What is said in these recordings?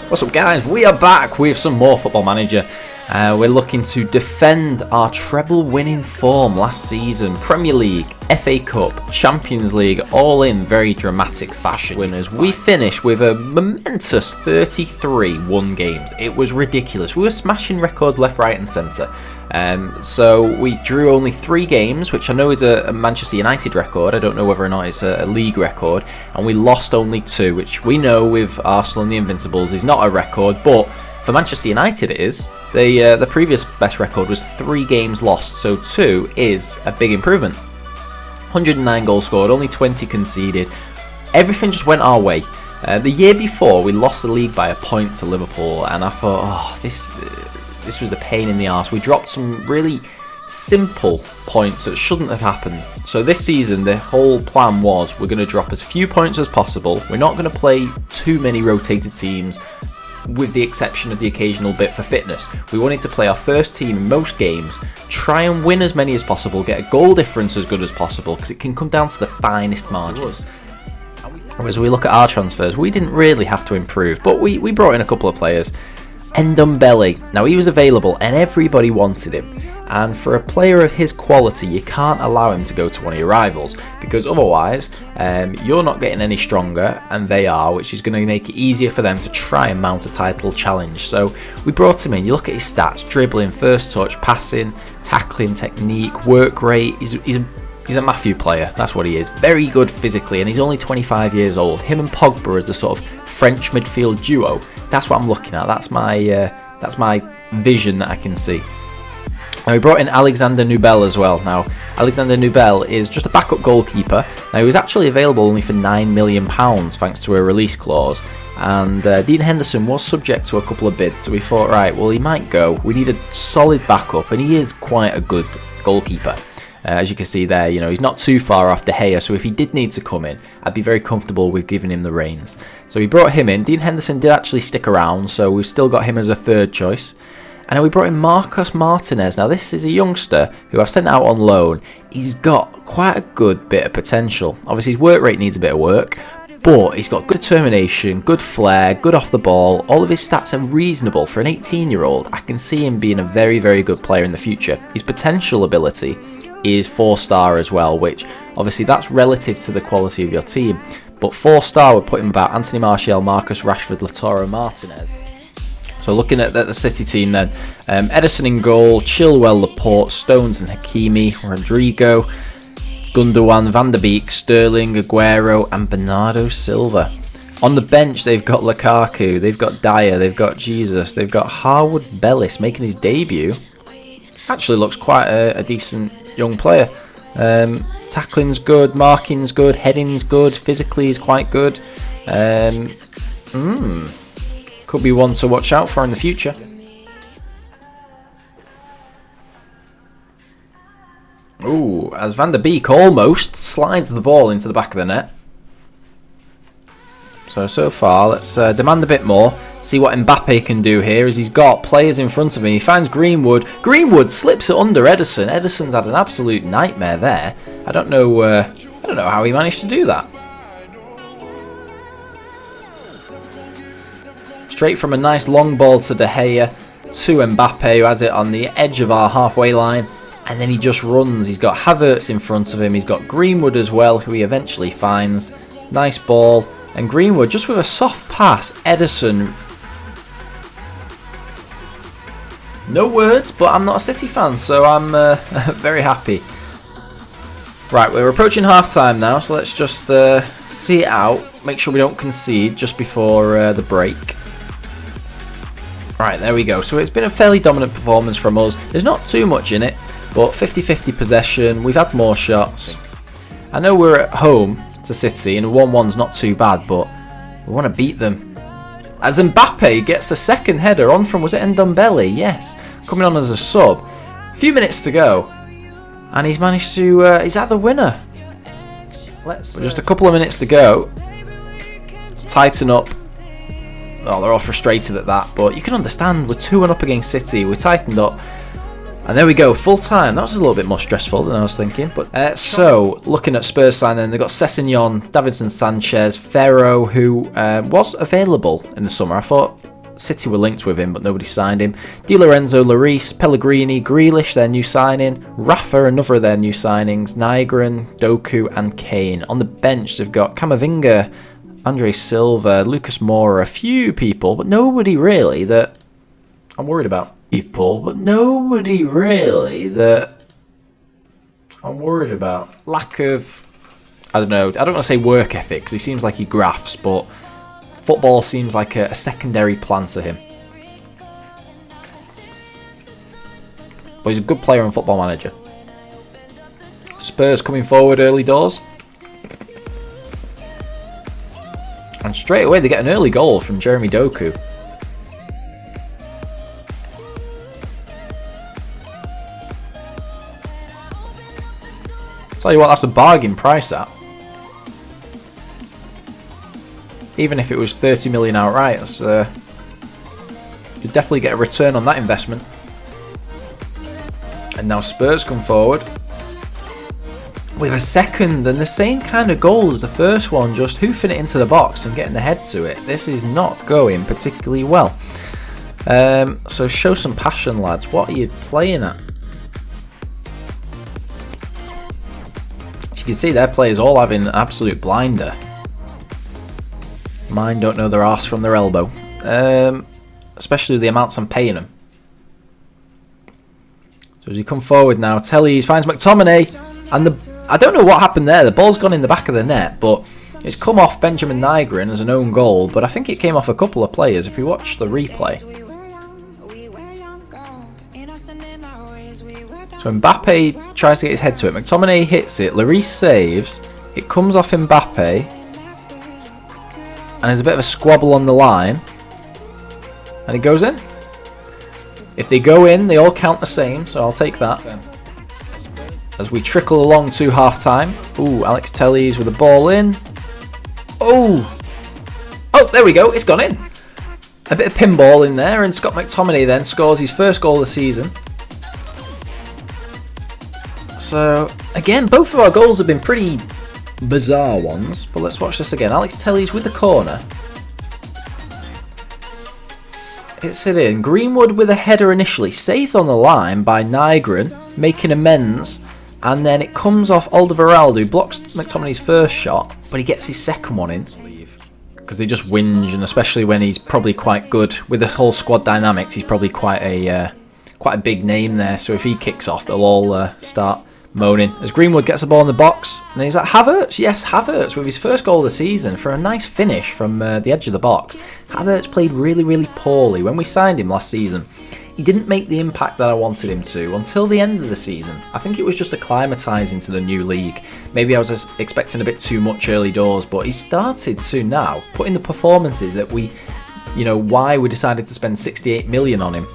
What's up, guys? We are back with some more Football Manager. We're looking to defend our treble winning form last season. Premier League, FA Cup, Champions League, all in very dramatic fashion. Winners. We finished with a momentous 33 won games. It was ridiculous. We were smashing records left, right and centre. So we drew only 3 games, which I know is a Manchester United record. I don't know whether or not it's a league record. And we lost only 2, which we know with Arsenal and the Invincibles is not a record, but for Manchester United it is. The previous best record was 3 games lost, so 2 is a big improvement. 109 goals scored, only 20 conceded. Everything just went our way. The year before we lost the league by a point to Liverpool, and I thought, oh, this was the pain in the arse. We dropped some really simple points that shouldn't have happened. So this season the whole plan was we're going to drop as few points as possible. We're not going to play too many rotated teams, with the exception of the occasional bit for fitness. We wanted to play our first team in most games, try and win as many as possible, get a goal difference as good as possible, because it can come down to the finest margins. As we look at our transfers, we didn't really have to improve, but we brought in a couple of players. Ndombele, now he was available and everybody wanted him, and for a player of his quality you can't allow him to go to one of your rivals, because otherwise you're not getting any stronger and they are, which is going to make it easier for them to try and mount a title challenge. So we brought him in. You look at his stats: dribbling, first touch, passing, tackling, technique, work rate. He's a Matthew player, that's what he is. Very good physically, and he's only 25 years old. Him and Pogba as the sort of French midfield duo. That's what I'm looking at. That's my vision that I can see. Now we brought in Alexander Nubel as well. Now Alexander Nubel is just a backup goalkeeper. Now he was actually available only for £9 million thanks to a release clause, and Dean Henderson was subject to a couple of bids, so we thought, right, well, he might go. We need a solid backup, and he is quite a good goalkeeper. As you can see there, you know, he's not too far off De Gea, so if he did need to come in, I'd be very comfortable with giving him the reins. So we brought him in. Dean Henderson did actually stick around, so we've still got him as a third choice. And then we brought in Marcos Martinez. Now this is a youngster who I've sent out on loan. He's got quite a good bit of potential. Obviously his work rate needs a bit of work, but he's got good determination, good flair, good off the ball. All of his stats are reasonable for an 18-year-old. I can see him being a very, very good player in the future. His potential ability is 4-star as well, which obviously that's relative to the quality of your team, but 4-star would put him about Anthony Martial, Marcus Rashford, Lautaro Martinez. So looking at the City team then, Ederson in goal, Chilwell, Laporte, Stones and Hakimi, Rodrigo, Gundogan, Van der Beek, Sterling, Aguero and Bernardo Silva. On the bench they've got Lukaku, they've got Dyer, they've got Jesus, they've got Harwood Bellis making his debut. Actually looks quite a decent young player. Tackling's good, marking's good, heading's good, physically is quite good. Could be one to watch out for in the future. Ooh, as Van der Beek almost slides the ball into the back of the net. So far, let's demand a bit more. See what Mbappe can do here, as he's got players in front of him. He finds Greenwood. Greenwood slips it under Ederson. Ederson's had an absolute nightmare there. I don't know how he managed to do that. Straight from a nice long ball to De Gea to Mbappe, who has it on the edge of our halfway line, and then he just runs. He's got Havertz in front of him. He's got Greenwood as well, who he eventually finds. Nice ball. And Greenwood just with a soft pass. Ederson. No words, but I'm not a City fan, so I'm very happy. Right, we're approaching half time now, so let's just see it out. Make sure we don't concede just before the break. Right, there we go. So it's been a fairly dominant performance from us. There's not too much in it, but 50-50 possession. We've had more shots. I know we're at home to City, and 1-1's not too bad, but we want to beat them. As Mbappe gets a second header on from, was it Ndombele? Yes, coming on as a sub. A few minutes to go, and he's managed to, he's at the winner. Just a couple of minutes to go. Tighten up. Oh, they're all frustrated at that, but you can understand. We're 2-1 up against City. We tightened up. And there we go, full time. That was a little bit more stressful than I was thinking. But so, looking at Spurs side then, they've got Sessegnon, Davinson Sanchez, Ferro, who was available in the summer. I thought City were linked with him, but nobody signed him. Di Lorenzo, Lloris, Pellegrini, Grealish, their new signing. Rafa, another of their new signings. Nygren, Doku, and Kane. On the bench, they've got Camavinga, Andre Silva, Lucas Moura, a few people, but nobody really that I'm worried about. Lack of, I don't want to say work ethic, because he seems like he grafts, but football seems like a secondary plan to him. But he's a good player on Football Manager. Spurs coming forward early doors. And straight away they get an early goal from Jeremy Doku. Tell you what, that's a bargain price, that. Even if it was 30 million outright, that's, you'd definitely get a return on that investment. And now Spurs come forward with a second and the same kind of goal as the first one, just hoofing it into the box and getting the head to it. This is not going particularly well. So show some passion, lads. What are you playing at? As you can see, their players all having an absolute blinder. Mine don't know their arse from their elbow. Especially the amounts I'm paying them. So as you come forward now, Telles finds McTominay, and I don't know what happened there. The ball's gone in the back of the net, but it's come off Benjamin Nygren as an own goal, but I think it came off a couple of players if you watch the replay. So Mbappe tries to get his head to it. McTominay hits it. Lloris saves. It comes off Mbappe. And there's a bit of a squabble on the line. And it goes in. If they go in, they all count the same, so I'll take that. As we trickle along to half-time. Ooh, Alex Telles with the ball in. Oh! Oh, there we go, it's gone in. A bit of pinball in there, and Scott McTominay then scores his first goal of the season. So, again, both of our goals have been pretty bizarre ones, but let's watch this again. Alex Telles with the corner. Hits it in. Greenwood with a header initially, saved on the line by Nygren, making amends, and then it comes off Alderweireld, who blocks McTominay's first shot, but he gets his second one in. Because they just whinge, and especially when he's probably quite good with the whole squad dynamics, he's probably quite a big name there. So if he kicks off, they'll all start moaning. As Greenwood gets the ball in the box, and he's like, Havertz, yes, Havertz with his first goal of the season for a nice finish from the edge of the box. Havertz played really, really poorly when we signed him last season. He didn't make the impact that I wanted him to until the end of the season. I think it was just acclimatising to the new league. Maybe I was expecting a bit too much early doors, but he started to now put in the performances that we, why we decided to spend 68 million on him.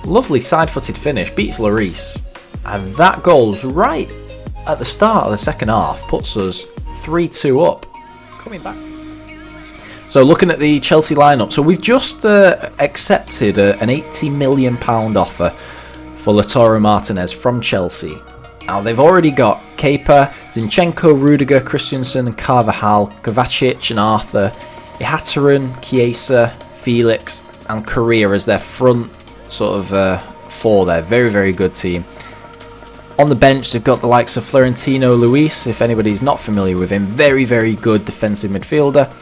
Lovely side-footed finish, beats Lloris. And that goal's right at the start of the second half, puts us 3-2 up. Coming back. So looking at the Chelsea lineup, so we've just accepted an £80 million offer for Lautaro Martinez from Chelsea. Now they've already got Kepa, Zinchenko, Rudiger, Christensen, Carvajal, Kovacic and Arthur, Ihataren, Chiesa, Felix and Correa as their front sort of four there. Very, very good team. On the bench they've got the likes of Florentino Luis, if anybody's not familiar with him. Very, very good defensive midfielder.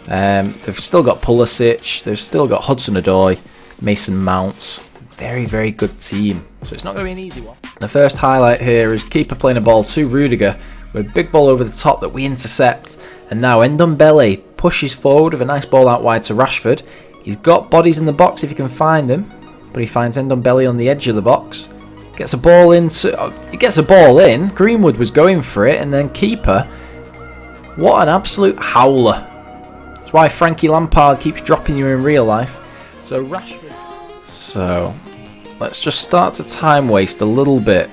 They've still got Pulisic, they've still got Hudson-Odoi, Mason Mount. Very, very good team. So it's not going to be an easy one. The first highlight here is keeper playing a ball to Rudiger with a big ball over the top that we intercept. And now Ndombele pushes forward with a nice ball out wide to Rashford. He's got bodies in the box if he can find them, but he finds Ndombele on the edge of the box. Gets a ball in. He gets a ball in. Greenwood was going for it, and then keeper. What an absolute howler. That's why Frankie Lampard keeps dropping you in real life. So Rashford. So let's just start to time waste a little bit,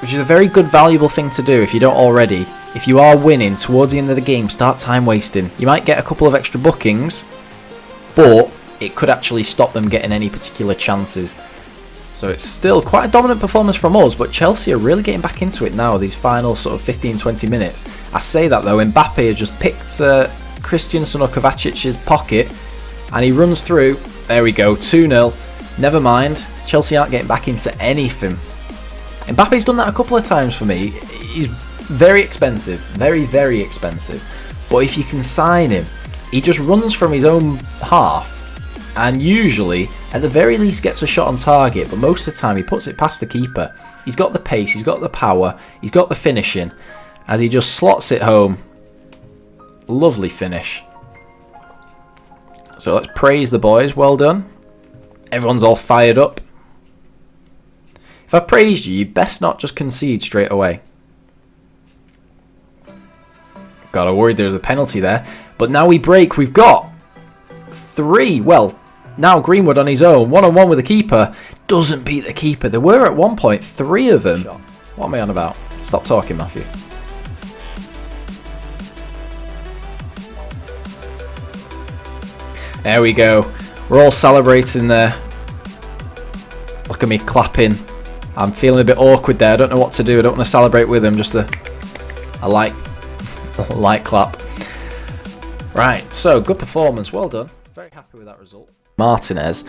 which is a very good, valuable thing to do if you don't already. If you are winning towards the end of the game, start time wasting. You might get a couple of extra bookings, but it could actually stop them getting any particular chances. So it's still quite a dominant performance from us, but Chelsea are really getting back into it now, these final sort of 15-20 minutes. I say that though, Mbappe has just picked Christensen or Kovacic's pocket, and he runs through. There we go, 2-0. Never mind, Chelsea aren't getting back into anything. Mbappe's done that a couple of times for me. He's very expensive, very, very expensive. But if you can sign him, he just runs from his own half, and usually, at the very least, gets a shot on target, but most of the time he puts it past the keeper. He's got the pace, he's got the power, he's got the finishing, and he just slots it home. Lovely finish. So let's praise the boys, well done. Everyone's all fired up. If I praised you, you best not just concede straight away. God, I worried there was a penalty there. But now we break, we've got 3, well, now Greenwood on his own, one-on-one with the keeper, doesn't beat the keeper. There were at one point 3 of them. What am I on about? Stop talking, Matthew. There we go. We're all celebrating there. Look at me clapping. I'm feeling a bit awkward there. I don't know what to do. I don't want to celebrate with him. Just a light clap. Right, so good performance. Well done. Very happy with that result. Martinez.